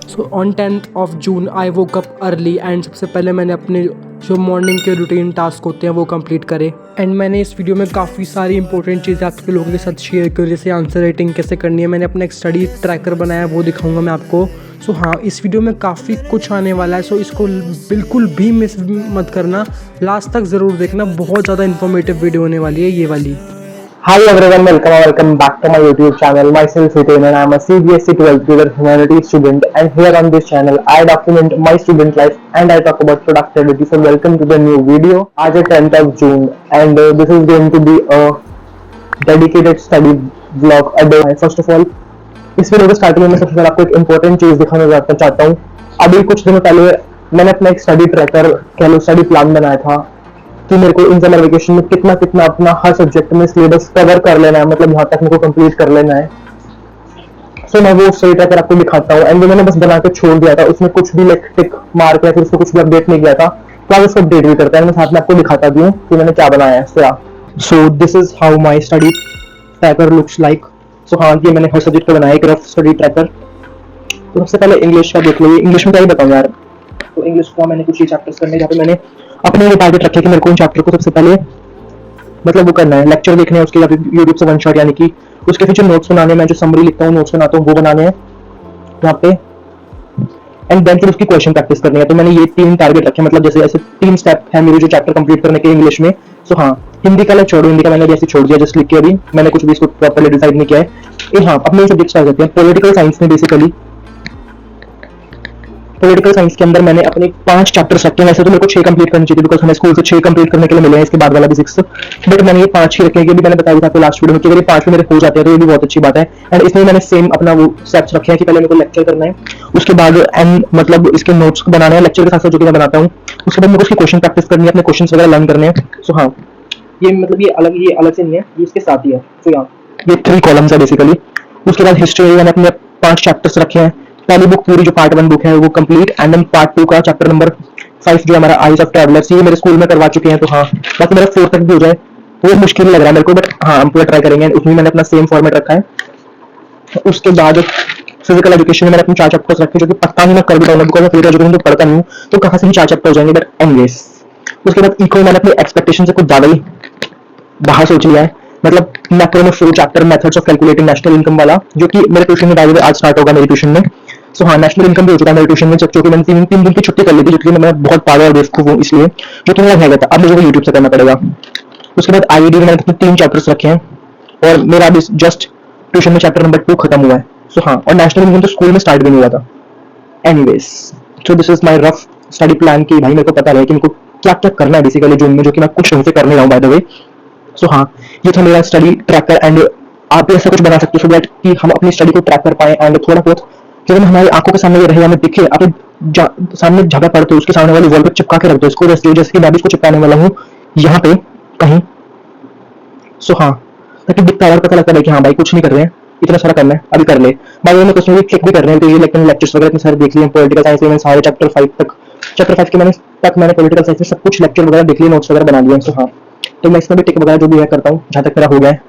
So on 10th of June I woke up early and सबसे पहले मैंने अपने जो मॉर्निंग के रूटीन टास्क होते हैं वो कंप्लीट करे। एंड मैंने इस वीडियो में काफ़ी सारी इंपॉर्टेंट चीज़ें आपके लोगों के साथ शेयर करी, जैसे आंसर राइटिंग कैसे करनी है। मैंने अपना एक स्टडी ट्रैकर बनाया, वो दिखाऊंगा मैं आपको। सो हाँ, इस वीडियो में काफ़ी कुछ आने वाला है, सो इसको बिल्कुल भी मिस मत करना, लास्ट तक ज़रूर देखना। बहुत ज़्यादा इन्फॉर्मेटिव वीडियो होने वाली है ये वाली। Hi everyone, welcome back to my YouTube channel. Myself Hiten and I am a CBSE 12th grade humanities student, and here on this channel I document my student life and I talk about productivity. So welcome to the new video. आज है 10th of June and this is going to be a dedicated study vlog a day. First of all, इस video के starting में सबसे पहले आपको एक important चीज दिखाना चाहता हूँ। अभी कुछ दिनों पहले मैंने अपना एक स्टडी ट्रैकर कह लो स्टडी प्लान बनाया था कि मेरे को इन समर वेकेशन में कितना कितना अपना हर सब्जेक्ट में सिलेबस कवर कर लेना है, मतलब यहाँ तक मेरे को कंप्लीट कर लेना है। सो मैं वो स्टडी ट्रैकर आपको दिखाता हूँ। एंड मैंने बस बना के छोड़ दिया था, उसमें कुछ भी लाइक टिक मार्क या फिर उसको कुछ भी अपडेट नहीं किया था, तो आप उसको अपडेट भी करता है। मैं साथ में आपको दिखाता भी हूँ कि मैंने क्या बनाया है। So this is how my study tracker looks like. So हाँ, ये मैंने हर सब्जेक्ट का बनाया एक रफ स्टडी ट्रैकर। तो सबसे पहले इंग्लिश का देख लो। इंग्लिश में क्या ही बताऊँ यार। तो इंग्लिश का मैंने कुछ ही चैप्टर्स करने, जहाँ पे मैंने अपने वो टारगेट रखे कि मेरे को इन चैप्टर को सबसे पहले मतलब वो करना है, लेक्चर देखने हैं उसके, या फिर यूट्यूब से वन शॉट, यानी कि उसके पीछे नोट्स बनाने, मैं जो समरी लिखता हूँ नोट्स बनाता हूँ वो बनाने हैं यहाँ पे। एंड देन फिर उसकी क्वेश्चन प्रैक्टिस करनी है। तो मैंने ये 3 टारगेट रखे, मतलब जैसे ऐसे 3 स्टेप है मेरे जो चैप्टर कंप्लीट करने के इंग्लिश में। सो हाँ, हिंदी का छोड़ो, हिंदी का मैंने ऐसे छोड़ दिया जस्ट लिख के, अभी मैंने कुछ भी इसको प्रॉपर्ली डिसाइड नहीं किया है। हाँ, अपने सब्जेक्ट्स आ जाते हैं। पॉलिटिकल साइंस में बेसिकली पॉलिटिकल साइंस के अंदर मैंने अपने 5 चैप्टर्स रखे हैं। वैसे तो मेरे को 6 कंप्लीट करनी चाहिए, बिकॉज हमें स्कूल से 6 कंप्लीट करने के लिए मिले हैं, इसके बाद वाला भी 6, बट मैंने ये 5 ही रखे हैं। भी मैंने बताया था आपको लास्ट वीडियो में कि अगर ये 5 में मेरे हो जाते हैं तो ये भी बहुत अच्छी बात है। एंड इसमें मैंने सेम अपना वो स्टेप्स रखे हैं कि पहले मेरे को लेक्चर करना है, उसके बाद एंड मतलब इसके नोट्स बनाने हैं लेक्चर के साथ साथ जो कि मैं बनाता हूँ, उसके बाद मेरे को उसकी क्वेश्चन प्रैक्टिस करनी है, अपने क्वेश्चन वगैरह लर्न करने हैं। सो हाँ, ये मतलब ये अलग से नहीं है, ये इसके साथ ही है। तो यहाँ ये 3 कॉलम्स है बेसिकली। उसके बाद हिस्ट्री में मैंने अपने 5 चैप्टर्स रखे हैं। पहली बुक पूरी जो पार्ट 1 बुक है वो कंप्लीट, एंड देन पार्ट 2 का चैप्टर नंबर 5 जो हमारा आइज ऑफ ट्रैवलर्स, ये मेरे स्कूल में करवा चुके हैं। तो हाँ, बाकी मेरा 4 तक भी हो जाए वो मुश्किल लग रहा है मेरे को, बट हाँ हम पूरा ट्राई करेंगे। उसमें मैंने अपना सेम फॉर्मेट रखा है। उसके बाद फिजिकल एजुकेशन में मैंने अपने 4 चैप्टर्स रखे, जो कि पक्का ही मैं कर भी पाऊंगा, बिकॉज मैं फिजिकल एजुकेशन तो पढ़ता नहीं हूँ, तो कहाँ से ही 4 चैप्टर हो जाएंगे, बट एनीवेज। उसके बाद इको मैंने अपनी एक्सपेक्टेशन से कुछ ज्यादा ही बाहर सोच लिया है, मतलब मैक्रो में 4 chapter methods of calculating national income वाला, जो कि मेरे ट्यूशन में बाय द वे आज स्टार्ट होगा मेरी ट्यूशन में। सो हाँ, नेशनल इनकम भी हो चुका है मेरे ट्यूशन में, जो कि मैंने 3 दिन की छुट्टी कर ली थी, क्योंकि मैं बहुत पागल और बेवकूफ हूँ इसलिए, जो कि मेरा रह गया था, अब मुझे वो यूट्यूब से करना पड़ेगा। उसके बाद आईडी में मैंने 3 चैप्टर्स रखे हैं, और मेरा अभी जस्ट ट्यूशन में चैप्टर नंबर 2 खत्म हुआ है। सो हाँ, और नेशनल इनकम तो स्कूल में स्टार्ट भी नहीं हुआ था। Anyways, so this is my rough study plan कि भाई मेरे को पता रहे कि इनको क्या क्या करना है बेसिकली जून में, जो कि मैं कुछ ढंग से करने रहा हूँ बाय द वे। सो हाँ, ये था मेरा स्टडी ट्रैकर। एंड आप भी ऐसा कुछ बना सकते हो सो दैट कि हम अपनी स्टडी को ट्रैक कर पाए, एंड थोड़ा बहुत केवल हमारी आंखों के सामने ये रहे, हमें दिखे। आप सामने जगह पड़ते हो उसके सामने वाली वॉल पर चिपका के रख दो इसको, जैसे कि मैं भी इसको चिपकाने वाला हूँ यहाँ पे कहीं। सो हाँ, ताकि दिखता है और पता लगता है कि हाँ भाई कुछ नहीं कर रहे हैं, इतना सारा करना है अभी कर ले। भाई मैं कुछ नहीं क्लिक भी कर रहे हैं, तो ये लेक्चर्स वगैरह इतने सारे देख लिए। पॉलिटिकल साइंस में सारे चैप्टर 5 के मैंने पॉलिटिकल साइंस में सब कुछ लेक्चर वगैरह देख लिए, नोट्स वगैरह बना लिए। सो हाँ, तो मैं इसमें भी टिक वगैरह जो भी है करता हूँ जहाँ तक मेरा हो गया है।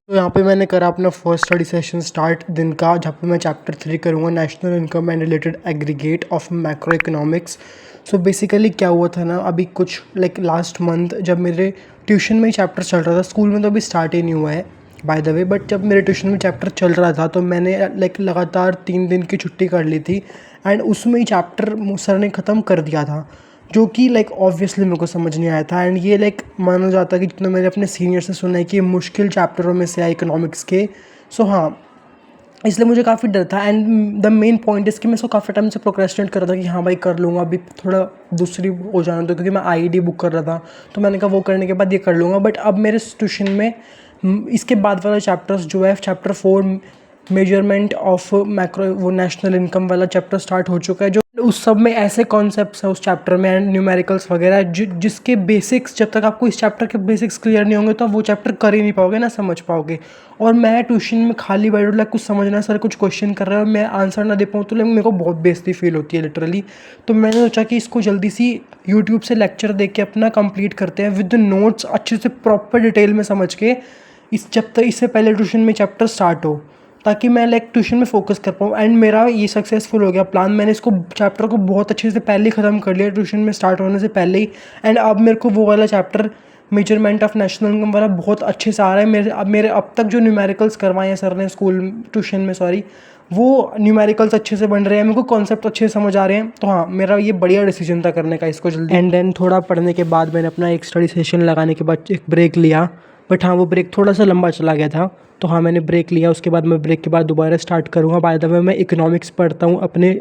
तो यहाँ पे मैंने करा अपना फर्स्ट स्टडी सेशन स्टार्ट दिन का, जहाँ पे मैं चैप्टर 3 करूँगा, national income and related aggregate of macro economics. So basically क्या हुआ था ना, अभी कुछ लाइक लास्ट मंथ जब मेरे ट्यूशन में ही चैप्टर चल रहा था, स्कूल में तो अभी स्टार्ट ही नहीं हुआ है बाय द वे, बट जब मेरे ट्यूशन में चैप्टर चल रहा था तो मैंने लाइक लगातार 3 दिन की छुट्टी कर ली थी, एंड उसमें ही चैप्टर सर ने ख़त्म कर दिया था, जो कि लाइक ऑब्वियसली मेरे को समझ नहीं आया था। एंड ये लाइक माना जाता है कि जितना मैंने अपने सीनियर से सुना है कि ये मुश्किल चैप्टरों में से है इकोनॉमिक्स के। सो हाँ, इसलिए मुझे काफ़ी डर था। And the main point is कि मैं इसको काफ़ी टाइम से प्रोक्रेस्टिनेट कर रहा था कि हाँ भाई कर लूँगा, अभी थोड़ा दूसरी हो जाना था, क्योंकि मैं आईडी बुक कर रहा था, तो मैंने कहा वो करने के बाद ये कर लूँगा। बट अब मेरे ट्यूशन में इसके बाद वाला चैप्टर्स जो है चैप्टर 4 मेजरमेंट ऑफ मैक्रो वो नेशनल इनकम वाला चैप्टर स्टार्ट हो चुका है, जो उस सब में ऐसे कॉन्सेप्ट्स हैं उस चैप्टर में एंड न्यूमेरिकल्स वगैरह जिसके बेसिक्स, जब तक आपको इस चैप्टर के बेसिक्स क्लियर नहीं होंगे तो आप वो चैप्टर कर ही नहीं पाओगे, ना समझ पाओगे। और मैं ट्यूशन में खाली बैठ लाइक कुछ समझना, सर कुछ क्वेश्चन कर रहा है और मैं आंसर ना दे पाऊँ, तो मेरे को बहुत बेइज्जती फील होती है लिटरली। तो मैंने सोचा कि इसको जल्दी सी यूट्यूब से लेक्चर देख के अपना कंप्लीट करते हैं विद नोट्स, अच्छे से प्रॉपर डिटेल में समझ के, जब तक इससे पहले ट्यूशन में चैप्टर स्टार्ट हो। ताकि मैं लाइक ट्यूशन में फोकस कर पाऊँ। एंड मेरा ये सक्सेसफुल हो गया प्लान। मैंने इसको चैप्टर को बहुत अच्छे से पहले ही ख़त्म कर लिया, ट्यूशन में स्टार्ट होने से पहले ही। एंड अब मेरे को वो वाला chapter measurement of national income वाला बहुत अच्छे से आ रहा है। मेरे अब तक जो न्यूमेरिकल्स करवाए हैं सर ने स्कूल ट्यूशन में, सॉरी, वो न्यूमेरिकल्स अच्छे से बन रहे हैं, मेरे को कॉन्सेप्ट अच्छे से समझ आ रहे हैं। तो हाँ, मेरा ये बढ़िया डिसीजन था करने का इसको जल्दी। एंड देन थोड़ा पढ़ने के बाद मैंने अपना एक स्टडी सेशन लगाने के बाद एक ब्रेक लिया, बट हाँ वो ब्रेक थोड़ा सा लंबा चला गया था। तो हाँ, मैंने ब्रेक लिया, उसके बाद मैं ब्रेक के बाद दोबारा स्टार्ट करूँगा। बाय द वे मैं इकोनॉमिक्स पढ़ता हूँ अपने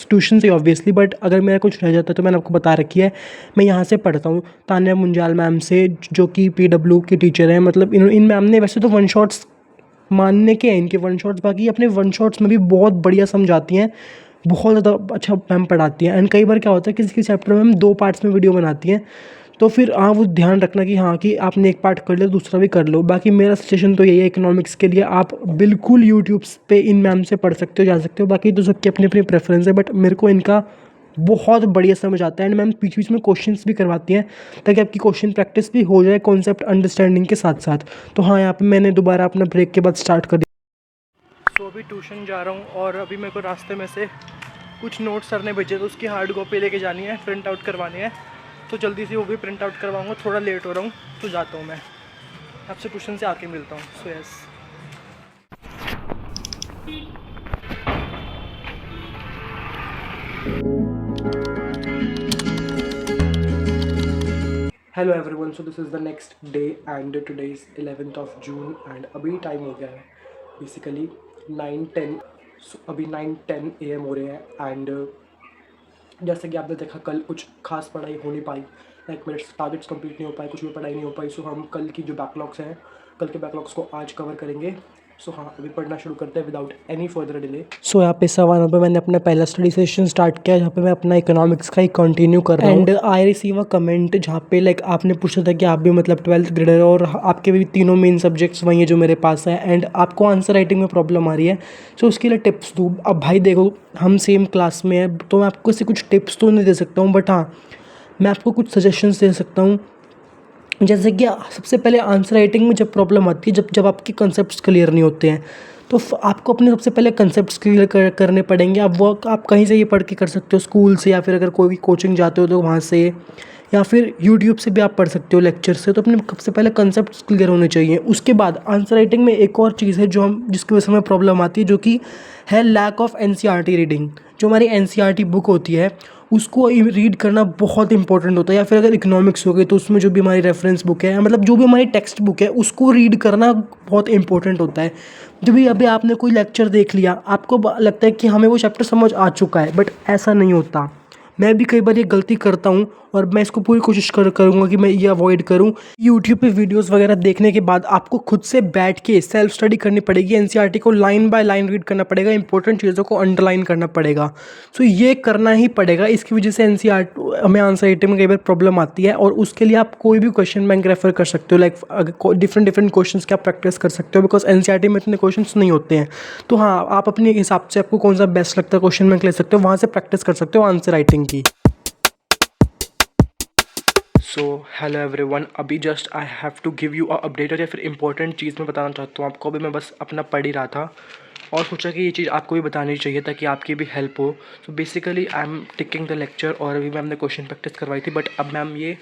ट्यूशन से ऑब्वियसली, बट अगर मेरा कुछ रह जाता है तो मैंने आपको बता रखी है, मैं यहाँ से पढ़ता हूँ तान्या मुंजाल मैम से, जो कि PW की टीचर हैं। मतलब इन मैम ने वैसे तो वन शॉट्स मानने के हैं इनके वन शॉट्स, बाकी अपने वन शॉट्स में भी बहुत बढ़िया समझाती हैं, बहुत ज़्यादा अच्छा मैम पढ़ाती हैं। एंड कई बार क्या होता है किसी चैप्टर में हम 2 पार्ट्स में वीडियो बनाती हैं, तो फिर हाँ वो ध्यान रखना कि हाँ कि आपने एक पार्ट कर लिया दूसरा भी कर लो। बाकी मेरा सजेशन तो यही है, इकोनॉमिक्स के लिए आप बिल्कुल यूट्यूब पे इन मैम से पढ़ सकते हो, जा सकते हो। बाकी तो सबकी अपनी अपनी प्रेफरेंस है, बट मेरे को इनका बहुत बढ़िया समझ आता है। एंड मैम बीच बीच में क्वेश्चंस भी करवाती हैं ताकि आपकी क्वेश्चन प्रैक्टिस भी हो जाए कॉन्सेप्ट अंडरस्टैंडिंग के साथ साथ। तो हाँ, यहाँ पे मैंने दोबारा अपना ब्रेक के बाद स्टार्ट कर दिया। तो अभी ट्यूशन जा रहा हूँ और अभी मेरे को रास्ते में से कुछ नोट्स सर ने भेजे, तो उसकी हार्ड कॉपी लेके जानी है, प्रिंट आउट करवानी है। तो जल्दी से वो भी प्रिंट आउट करवाऊँगा, थोड़ा लेट हो रहा हूँ तो जाता हूँ मैं। आपसे ट्यूशन से आके मिलता हूँ। So yes, hello everyone, so this is the next day and today is 11th of June and अभी टाइम हो गया है बेसिकली 9:10। सो अभी 9:10 AM हो रहे हैं। एंड जैसे कि आपने देखा कल कुछ खास पढ़ाई हो नहीं पाई, लाइक मेरे टारगेट्स कंप्लीट नहीं हो पाए, कुछ भी पढ़ाई नहीं हो पाई। सो हम कल की जो बैकलॉग्स हैं, कल के बैकलॉग्स को आज कवर करेंगे। सो हाँ, अभी पढ़ना शुरू करते हैं विदाउट एनी फर्दर डिले। सो यहाँ पे सवालों पे मैंने अपना पहला स्टडी सेशन स्टार्ट किया, जहाँ पे मैं अपना इकोनॉमिक्स का ही कंटिन्यू कर रहा हूँ। And I receive a comment जहाँ पे लाइक आपने पूछा था कि आप भी मतलब 12th ग्रेडर और आपके भी तीनों मेन सब्जेक्ट्स वही हैं जो मेरे पास है, एंड आपको आंसर राइटिंग में प्रॉब्लम आ रही है। सो उसके लिए टिप्स दूँ। अब भाई देखो, हम सेम क्लास में हैं तो मैं आपको ऐसे कुछ टिप्स तो नहीं दे सकता हूँ, बट हाँ मैं आपको कुछ सजेशंस दे सकता हूँ। जैसे कि सबसे पहले आंसर राइटिंग में जब प्रॉब्लम आती है, जब आपके कंसेप्ट्स क्लियर नहीं होते हैं, तो आपको अपने सबसे पहले कंसेप्ट्स क्लियर करने पड़ेंगे। अब वो आप कहीं से ये पढ़ के कर सकते हो, स्कूल से, या फिर अगर कोई भी कोचिंग जाते हो तो वहाँ से, या फिर यूट्यूब से भी आप पढ़ सकते हो, लेक्चर से। तो अपने सबसे पहले कंसेप्ट्स क्लियर होने चाहिए। उसके बाद आंसर राइटिंग में एक और चीज़ है जो जिसकी वजह से हमें प्रॉब्लम आती है, जो कि है लैक ऑफ NCERT रीडिंग। जो हमारी NCERT बुक होती है उसको रीड करना बहुत इंपॉर्टेंट होता है। या फिर अगर इकोनॉमिक्स हो गई तो उसमें जो भी हमारी रेफरेंस बुक है, मतलब जो भी हमारी टेक्स्ट बुक है, उसको रीड करना बहुत इंपॉर्टेंट होता है। जब भी अभी आपने कोई लेक्चर देख लिया, आपको लगता है कि हमें वो चैप्टर समझ आ चुका है, बट ऐसा नहीं होता। मैं भी कई बार ये गलती करता हूँ और मैं इसको पूरी कोशिश करूँगा कि मैं ये अवॉइड करूँ। यूट्यूब पे वीडियोस वगैरह देखने के बाद आपको खुद से बैठ के सेल्फ स्टडी करनी पड़ेगी। NCERT को लाइन बाय लाइन रीड करना पड़ेगा, इंपॉर्टेंट चीज़ों को अंडरलाइन करना पड़ेगा। सो ये करना ही पड़ेगा। इसकी वजह से NCERT हमें आंसर राइटिंग में कई बार प्रॉब्लम आती है, और उसके लिए आप कोई भी क्वेश्चन बैंक रेफर कर सकते हो। लाइक डिफरेंट क्वेश्चन की आप प्रैक्टिस कर सकते हो, बिकॉज NCERT में इतने क्वेश्चन नहीं होते हैं। तो हाँ, आप अपने हिसाब से आपको कौन सा बेस्ट लगता है क्वेश्चन बैंक ले सकते हो, वहाँ से प्रैक्टिस कर सकते हो आंसर राइटिंग की। सो हेलो एवरीवन, अभी just I have to give you a update, या फिर इंपॉर्टेंट चीज़ मैं बताना चाहता हूँ आपको। अभी मैं बस अपना पढ़ ही रहा था और सोचा कि ये चीज़ आपको भी बतानी चाहिए ताकि आपकी भी हेल्प हो। So basically I am taking the lecture, और अभी मैम ने क्वेश्चन प्रैक्टिस करवाई थी, बट अब मैम ये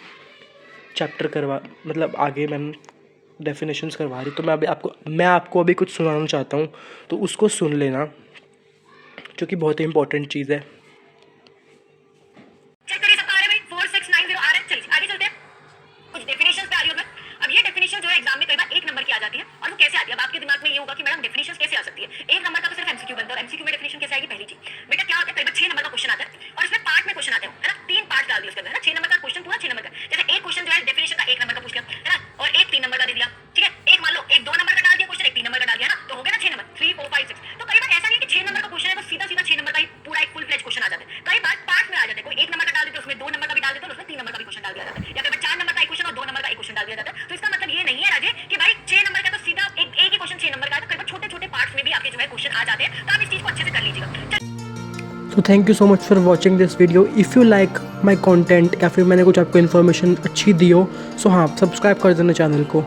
चैप्टर मतलब आगे मैम डेफिनेशंस करवा रही, तो मैं आपको अभी कुछ सुनाना चाहता हूँ, तो उसको सुन लेना, जो कि बहुत ही इंपॉर्टेंट चीज़ है। और वो कैसे आती है। अब आपके दिमाग में ये होगा कि मैडम डेफिनेशन कैसे आ सकती है। एक नंबर का तो सिर्फ एमसीक्यू बनता है, और एमसीक्यू में डेफिनेशन कैसे आएगी। पहली चीज बेटा क्या होता है, कई बार 6 नंबर का क्वेश्चन आता है और इसमें पार्ट में क्वेश्चन आते हैं, है ना। 3 पार्ट डाल दिए उसके अंदर, है ना। 6 नंबर का क्वेश्चन पूरा 6 नंबर का। जैसे एक क्वेश्चन जो है डेफिनेशन का 1 नंबर का पूछ लिया, है ना, और एक 3 नंबर का दे दिया, ठीक है। एक मान लो एक 2 नंबर का डाल दिया क्वेश्चन, एक 3 नंबर का डाल दिया ना, तो हो गया ना 6 नंबर, 3 4 5 6। तो कई बार ऐसा नहीं कि 6 नंबर का क्वेश्चन है बस सीधा 6 नंबर का ही पूरा एक फुल फ्लेज क्वेश्चन आ जाता है। कई बार पार्ट में आ जाते हैं, कोई 1 नंबर का डाल देते हैं, उसमें 2 नंबर का भी डाल देते हैं, उसमें 3 नंबर का भी क्वेश्चन डाल दिया जाता है, या फिर 4 नंबर का एक क्वेश्चन और 2 नंबर का एक क्वेश्चन डाल दिया जाता है। तो इसका मतलब ये नहीं है राजे कि भाई 6 नंबर का तो सीधा एक ही क्वेश्चन 6 नंबर का है। तो कई बार छोटे-छोटे पार्ट्स में भी आपके जो है क्वेश्चन आ जाते हैं, तो आप इस चीज को अच्छे से कर लीजिएगा। तो thank you so much for watching this video. If you like my content, या फिर मैंने कुछ आपको इन्फॉर्मेशन अच्छी दी हो, सो हाँ सब्सक्राइब कर देना चैनल को।